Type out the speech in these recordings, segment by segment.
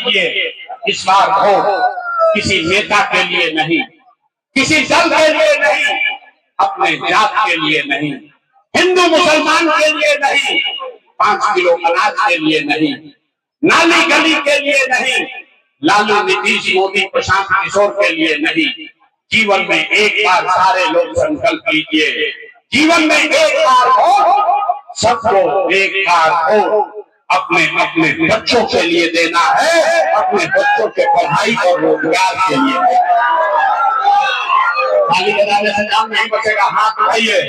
कीजिए, इस बार वोट किसी नेता के लिए नहीं, किसी दल के लिए नहीं, अपने जात के लिए नहीं, हिंदू मुसलमान के लिए नहीं, 5 किलो अनाज के लिए नहीं, नाली गली के लिए नहीं, लालू नीतीश मोदी प्रशांत किशोर के लिए नहीं। जीवन में एक बार सारे लोग संकल्प लीजिए, जीवन में एक बार वोट सबको एक बार वोट अपने अपने बच्चों के लिए देना है, अपने बच्चों के पढ़ाई और रोजगार के लिए। ताली बजाने से काम नहीं बचेगा, हाथ उठाइए,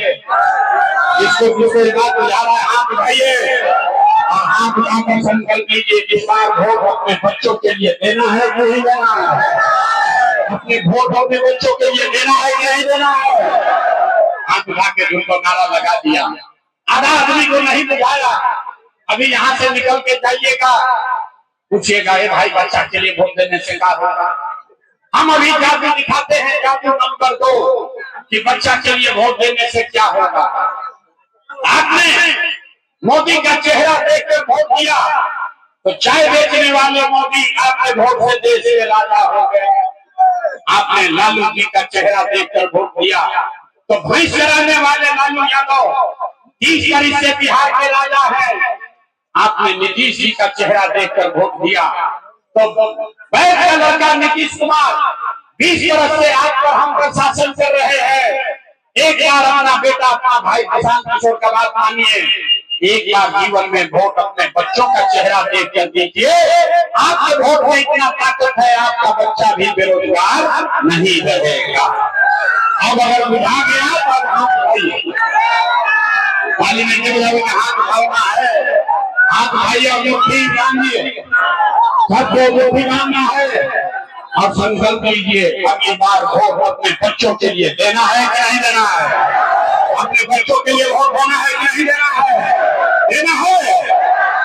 जिसको बात बुझा रहा है हाथ उठाइए और हाथ उठाकर संकल्प लीजिए कि इस बार वोट अपने बच्चों के लिए देना है कि नहीं देना है, अपने वोट अपने बच्चों के लिए देना है कि नहीं देना है। हाथ उठा के उनको नारा लगा दिया, आधा आदमी को नहीं बुझाया। अभी यहाँ से निकल के जाइएगा, पूछिएगा ये भाई बच्चा के लिए वोट देने से क्या होगा। हम अभी जादू दिखाते हैं, जादू नंबर 2 कि बच्चा के लिए वोट देने से क्या होगा। आपने मोदी का चेहरा देखकर वोट दिया तो चाय बेचने वाले मोदी आपने वोट से देश के राजा हो गए। आपने लालू जी का चेहरा देखकर वोट दिया तो भैंस चराने वाले लालू यादव 30 तारीख से बिहार के राजा है। आपने नीतीश जी का चेहरा देखकर वोट दिया तो बैठ का लड़का नीतीश कुमार 20 वर्ष से आप पर हम पर शासन कर रहे हैं। एक बार अपना बेटा अपना भाई प्रशांत किशोर का बात मानिए, एक बार जीवन में वोट अपने बच्चों का चेहरा देख कर दीजिए। आपके वोट में इतना ताकत है, आपका बच्चा भी बेरोजगार नहीं रहेगा। अब अगर बुझा गया तो हाथ उठाइए, ताली नहीं बजावे का हाथ उठाना है, हाथ उठाइए और मुट्ठी बांधिए, सबको मुट्ठी बांधना है और संकल्प लीजिए अब ये बार वोट अपने बच्चों के लिए देना है कि नहीं देना है, अपने बच्चों के लिए वोट देना है कि नहीं देना है, देना है।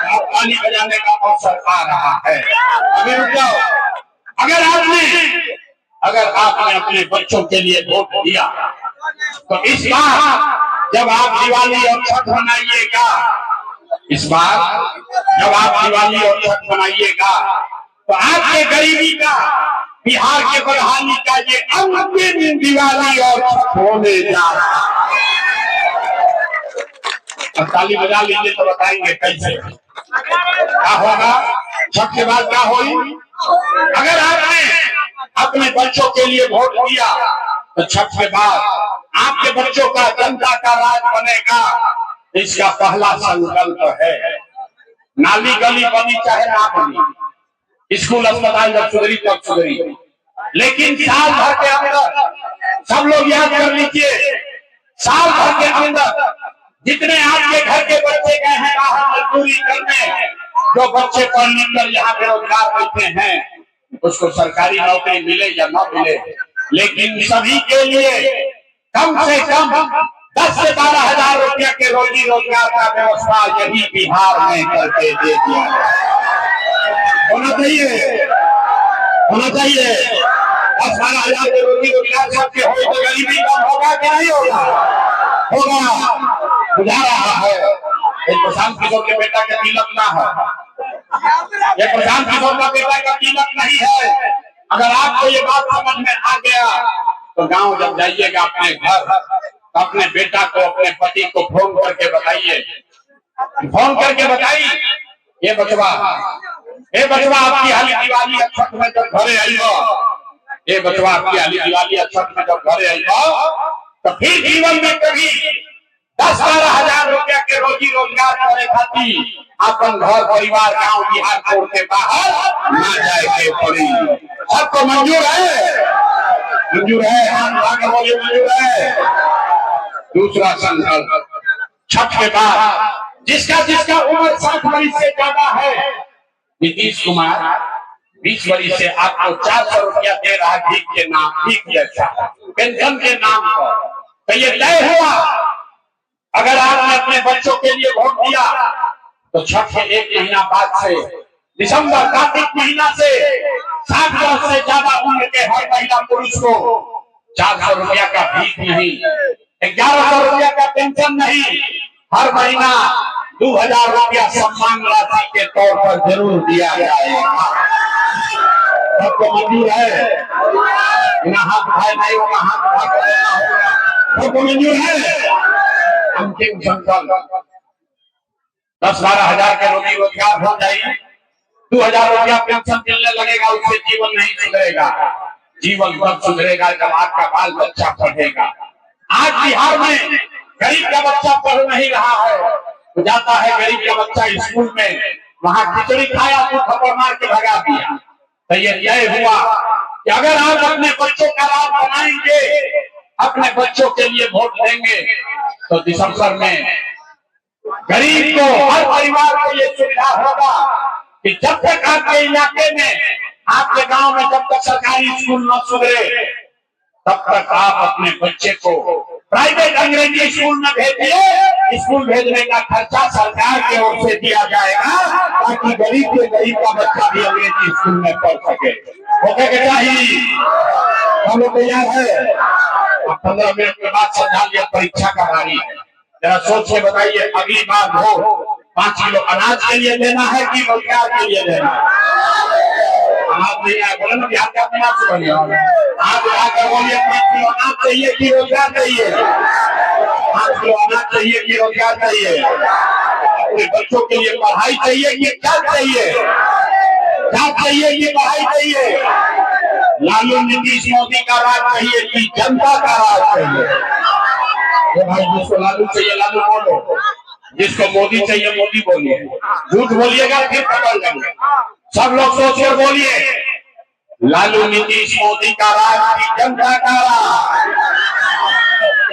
अब ताली बजाने का अवसर आ रहा है। अभी रुक जाओ, अगर आपने अपने बच्चों के लिए वोट दिया तो इस बार जब आप दिवाली और छठ मनाइएगा, इस बार जब आप दिवाली और छठ मनाइएगा तो आपके गरीबी का, बिहार के बदहाली का ये अंतिम दिवाली और छठ होने जा रहा है। ताली बजा लीजिए तो बताएंगे कैसे क्या होगा, छठ के बाद क्या होगी। अगर आपने अपने बच्चों के लिए वोट दिया तो छठ के बाद आपके बच्चों का जनता का राज बनेगा। इसका पहला संकल्प है, नाली गली बनी चाहे ना बनी, स्कूल अस्पताल जब सुधरी तब सुधरी, लेकिन साल भर के अंदर सब लोग याद कर लीजिए, साल भर के अंदर जितने आपके घर के बच्चे गए हैं बाहर मजदूरी करने, जो बच्चे पढ़ लिख कर यहाँ बेरोजगार बैठे हैं, उसको सरकारी नौकरी मिले या न मिले, लेकिन सभी के लिए कम से कम 10 से 12 हजार रुपया के रोजी रोजगार का व्यवस्था यही बिहार में करके दे दिया होना चाहिए, होना चाहिए। 10-12 हजार के रोजी रोजगार सबके हो तो गरीबी कम होगा कि नहीं होगा, होगा। बुझा रहा है प्रशांत किशोर के बेटा का तिलक ना है, ये प्रशांत किशोर का बेटा का तिलक नहीं है। अगर आपको ये बात समझ में आ गया तो गांव जब जाइएगा अपने घर, अपने बेटा को अपने पति को फोन करके बताइए, फोन करके बताइए ये बचवा आपकी हाली दिवाली छठ में जब घरे आई हो, ये बचवा आपकी हाली दिवाली छठ में जब घरे आई हो तो फिर जीवन में कभी 10-12 हजार रुपया के रोजी रोजगार करे खातिर अपन घर परिवार गांव बिहार छोड़ के बाहर ना जाए पड़ी। सबको मंजूर है, मंजूर है, मंजूर है। दूसरा संकल्प, छठ के बाद जिसका उम्र 60 वर्ष से ज्यादा है, नीतीश कुमार 20 वर्ष से आपको 400 रुपया दे रहा है भीख के नाम, भीख जैसा पेंशन के नाम पर, तो ये तय हुआ अगर आपने अपने बच्चों के लिए वोट दिया तो छठ के 1 महीना बाद से दिसंबर कार्तिक महीना से 60 वर्ष से ज्यादा उम्र के हर महिला पुरुष को 400 रुपया का भीख नहीं, 1100 रुपया का पेंशन नहीं, हर महीना 2000 रुपया सम्मान राशि के तौर पर जरूर दिया जाएगा। सबको मंजूर है? बिना हाथ उठाए नहीं होगा, हाथ उठा कर देना होगा। सबको मंजूर है? अंतिम संकल्प 10-12 हजार के रोजी रोजगार हो जाएगी, 2000 रुपया पेंशन मिलने लगेगा, उससे जीवन नहीं सुधरेगा। जीवन तब सुधरेगा जब आपका बाल बच्चा पढ़ेगा। आज बिहार में गरीब का बच्चा पढ़ नहीं रहा है, तो जाता है गरीब का बच्चा स्कूल में, वहां खिचड़ी खाया तो थप्पड़ मार के भगा दिया। तो ये तय हुआ कि अगर आप अपने बच्चों का राज बनाएंगे, अपने बच्चों के लिए वोट देंगे, तो दिसंबर में गरीब को, हर परिवार को ये सुविधा होगा कि जब तक आपके इलाके में, आपके गांव में जब तक सरकारी स्कूल न सुधरे, तब तक आप अपने बच्चे को प्राइवेट अंग्रेजी स्कूल में भेजिए। स्कूल भेजने का खर्चा सरकार की ओर से दिया जाएगा, ताकि गरीब के गरीब का बच्चा भी अंग्रेजी स्कूल में पढ़ सके। ओके क्या चाहिए? हम लोग तैयार है? अब 15 मिनट के बाद समझा लिया परीक्षा का बारी है। जरा सोच के बताइए, अगली बार हो 5 किलो अनाज के लिए देना है कि रोजगार के लिए देना है? अनाज नहीं है, बोले ना बिहार का अनाज से बने आप बोलिए 5 किलो अनाज चाहिए कि रोजगार चाहिए? 5 किलो अनाज चाहिए कि रोजगार चाहिए? अपने बच्चों के लिए पढ़ाई चाहिए कि क्या चाहिए? क्या चाहिए कि पढ़ाई चाहिए? लालू नीतीश मोदी का राज चाहिए कि जनता का राज चाहिए? भाई जिसको लालू चाहिए लालू बोलो, जिसको मोदी चाहिए मोदी बोलिए। झूठ बोलिएगा फिर पकड़ लेंगे। सब लोग सोच कर बोलिए, लालू नीतीश मोदी का राज की जनता का राज।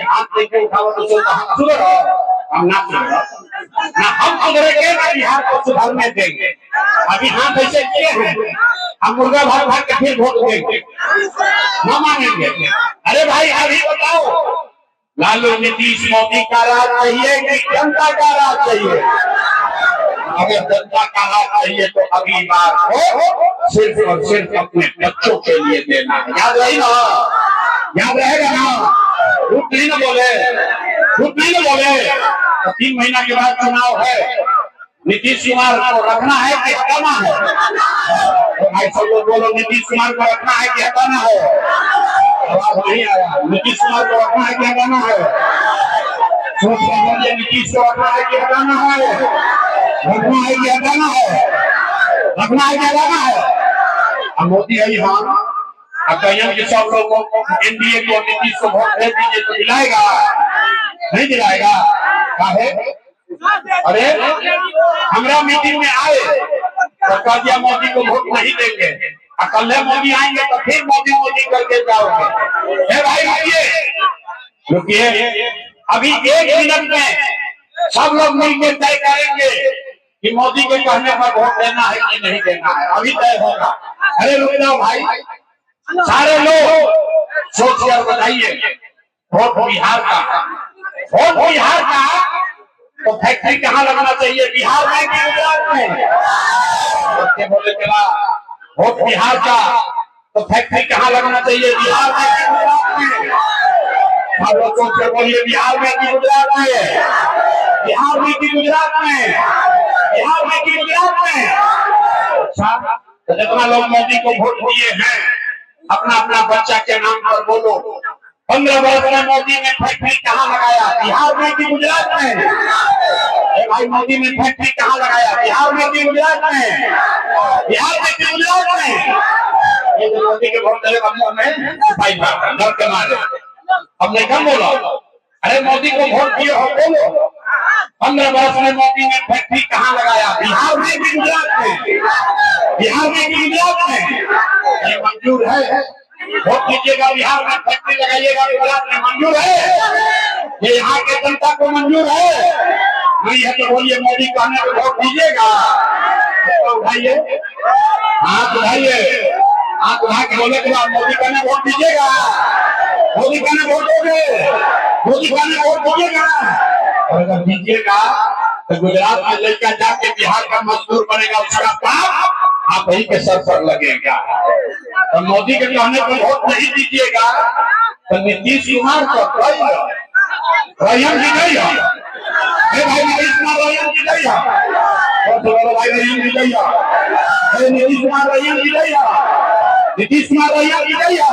हाथ लेके उठाओ तो सुधरो, हम ना हम सुधरेंगे ना बिहार को सुधरने देंगे। अभी हाथ ऐसे किए हैं, हम मुर्गा भाग भाग के फिर वोट देंगे, न मानेंगे। अरे भाई अभी बताओ, लालू नीतीश मोदी का राज चाहिए कि जनता का राज चाहिए? अगर जनता का राज चाहिए तो अगली बार हो सिर्फ और सिर्फ अपने बच्चों के लिए देना है। याद रही ना? याद रहेगा ना? झूठ नहीं ना बोले, झूठ नहीं ना बोले। तो 3 महीना के बाद चुनाव है, नीतीश कुमार को रखना है कि हटाना है? तो भाई सब लोग बोलो, नीतीश कुमार को रखना है कि हटाना है? आवाज नहीं आया। नीतीश कुमार को रखना है कि हटाना है? सोच समझिए, नीतीश को रखना है कि हटाना है? रखना है कि हटाना है? रखना है कि हटाना है? अब मोदी है यहाँ, अब कहिए कि सब लोगों को एनडीए को, नीतीश को वोट दे दीजिए तो दिलाएगा? नहीं दिलाएगा। काहे? अरे हमारा मीटिंग में आए तो कह दिया मोदी को वोट नहीं देंगे, कल मोदी आएंगे तो फिर मोदी मोदी करके जाओगे। भाई रुकिए, अभी 1 मिनट में सब लोग मिलकर तय करेंगे कि मोदी के कहने पर वोट देना है कि नहीं देना है, अभी तय होगा। अरे रुक जाओ भाई, सारे लोग सोच कर बताइए, वोट बिहार का, वोट बिहार का तो फैक्ट्री कहाँ लगना चाहिए, बिहार में कि गुजरात में? बोले चला, वोट बिहार का तो फैक्ट्री कहाँ लगना चाहिए, बिहार में कि गुजरात में? हम लोग सोच कर बोलिए, बिहार में कि गुजरात में? बिहार में कि गुजरात में? बिहार में कि गुजरात में? अच्छा, तो जितना लोग मोदी को वोट दिए हैं, अपना अपना बच्चा के नाम पर बोलो, 15 वर्ष में मोदी ने फैक्ट्री कहाँ लगाया, बिहार में कि गुजरात में? भाई मोदी ने फैक्ट्री कहाँ लगाया, बिहार में कि गुजरात में? बिहार में कि गुजरात में? ये मोदी के वोट देने वालों में भाई डर के मारे हमने कम बोला। अरे मोदी को वोट दिए हो बोलो, 15 वर्ष में मोदी ने फैक्ट्री कहाँ लगाया, बिहार में कि गुजरात में? बिहार में कि गुजरात में? ये मंजूर है? वोट दीजिएगा, बिहार में फैक्ट्री लगाइएगा, गुजरात में मंजूर है? ये यहाँ के जनता को मंजूर है? नहीं है तो बोलिए, मोदी कहने को वोट दीजिएगा? उठाइए हाथ, उठाइए हाथ, उठा के बोले कि मोदी कहने वोट दीजिएगा, मोदी कहने वोट दोगे, मोदी कहने वोट दीजिएगा। और अगर दीजिएगा तो गुजरात में लड़का जाके बिहार का मजदूर बनेगा, उसका पाप आप ही के सर पर लगेगा। तो मोदी के कहने पर वोट नहीं दीजिएगा तो नीतीश कुमार को रहीम जी नहीं है भाई, नीतीश कुमार रहीम जी नहीं है भाई, रहीम जी नहीं है नीतीश कुमार रहीम जी नहीं है। नीतीश कुमार भैया गिरैया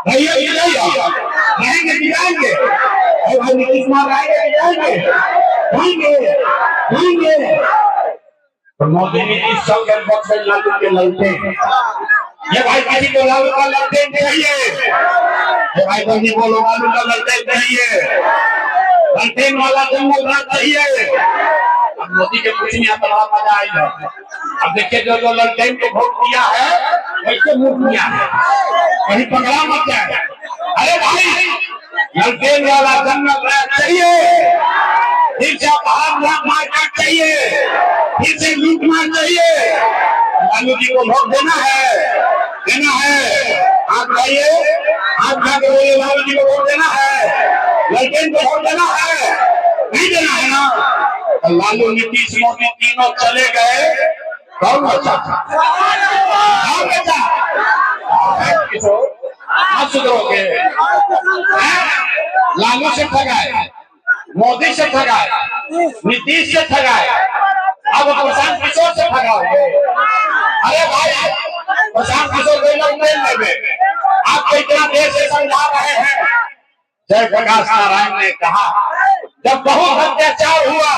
भैया गिरैया रहेंगे गिराएंगे। भाई नीतीश कुमार आएंगे गिराएंगे जाएंगे। तो मोदी नीतीश सब के वक्त में लालू के लड़ते हैं। ये भाई किसी को लालू का लड़ते चाहिए। ये भाई बंदी बोलो लालू का लड़ते चाहिए। लड़ते वाला जंगल राज चाहिए। अब मोदी के कुछ नहीं आता, बड़ा मजा आएगा। अब देखिए जो लड़के को वोट किया है वैसे मुंह किया है, वही पकड़ा मत जाए। अरे भाई लड़के वाला जंगल राज चाहिए, फिर से मार चाहिए, फिर से लूट मार चाहिए। लालू जी को वोट देना है आप भाइये, आप जाके बोलिए लालू जी को वोट देना है, लड़के को वोट देना है, नहीं देना है ना। लालू नीतीश मोदी तीनों चले गए, कौन बचा? आप सुधरोगे? लालू से ठगाए, मोदी से ठगाए, नीतीश से ठगाए, अब प्रशांत किशोर से ठगाओगे। अरे भाई प्रशांत किशोर को लोग नहीं लेंगे। आपको इतना देर से समझा रहे हैं। जयप्रकाश नारायण ने कहा जब बहुत अत्याचार हुआ,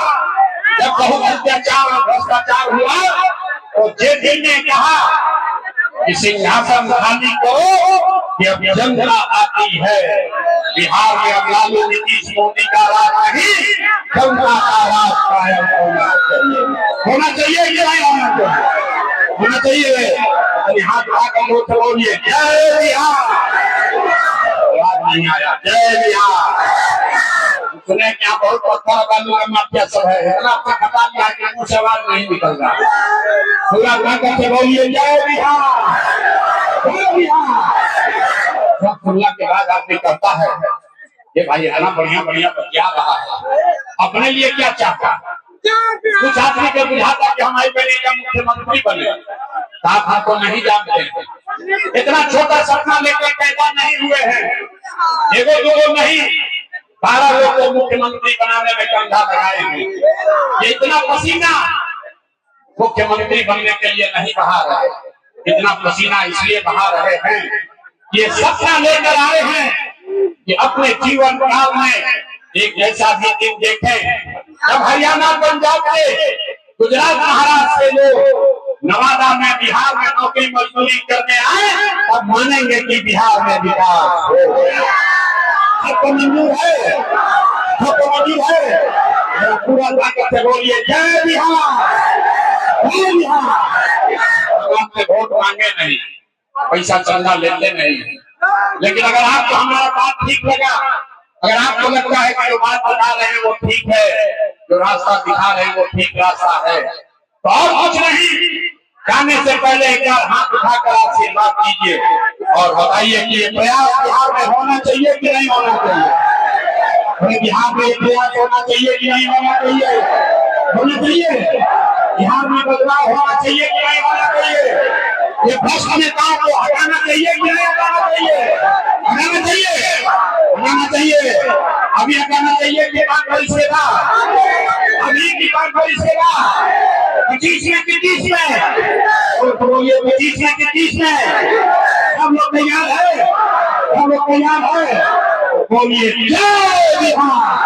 जब बहुत अत्याचार और भ्रष्टाचार हुआ तो जेपी ने कहा कि सिंहासन खाली करो कि अब जनता आती है। बिहार में अब लालू नीतीश मोदी का राज नहीं, जनता का राज कायम होना चाहिए कि नहीं होना चाहिए। यहाँ हाथ बोलिए जय बिहार। याद नहीं आया जय बिहार। सुने क्या बहुत पत्थर बालू का माफिया सब है, आपका खता लिया कि मुंह से आवाज नहीं निकल रहा। पूरा ताकत से बोलिए जय बिहार जय बिहार। सब सुनने के बाद आदमी कहता है ये भाई इतना बढ़िया बतिया रहा है, अपने लिए क्या चाहता। कुछ आदमी को बुझाता कि हमारी बेटी का मुख्यमंत्री बने, आप हमको नहीं जानते। इतना छोटा सपना लेकर पैदा नहीं हुए हैं, एगो दो नहीं 12 लोग को मुख्यमंत्री बनाने में कंधा लगाए हैं। ये इतना पसीना मुख्यमंत्री बनने के लिए नहीं बहा रहे, इतना पसीना इसलिए बहा रहे हैं ये सपना लेकर आए हैं कि अपने जीवन काल में एक ऐसा भी दिन देखें जब हरियाणा पंजाब के गुजरात महाराष्ट्र के लोग नवादा में बिहार में नौकरी मजदूरी करने आए, तब मानेंगे कि बिहार में विकास हो गया। आपको मंजूर है? आपको मंजूर है? पूरा ताकत से बोलिए जय बिहार जय बिहार। आपसे वोट मांगे नहीं, पैसा चंदा लेते नहीं, लेकिन अगर आपको हमारा बात ठीक लगा, अगर आपको लगता है कि जो बात बता रहे हैं वो ठीक है, जो रास्ता दिखा रहे हैं वो ठीक रास्ता है, तो और कुछ नहीं, जाने से पहले एक बार हाथ उठाकर आशीर्वाद कीजिए और बताइए कि ये प्रयास बिहार में होना चाहिए कि नहीं होना चाहिए। बिहार में प्रयास होना चाहिए कि नहीं होना चाहिए? होना चाहिए। बिहार में बदलाव होना चाहिए कि नहीं होना चाहिए? ये भ्रष्ट नेताओं को हटाना चाहिए कि नहीं हटाना चाहिए? हटाना चाहिए, हटाना चाहिए। अभी हटाना चाहिए कि बात बड़ी सेवा, अभी की बात बड़ी सेवा 25 में 30 में, तो ये 25 में 30 में हम लोग तैयार है, हम लोग तैयार है। बोलिए जय बिहार।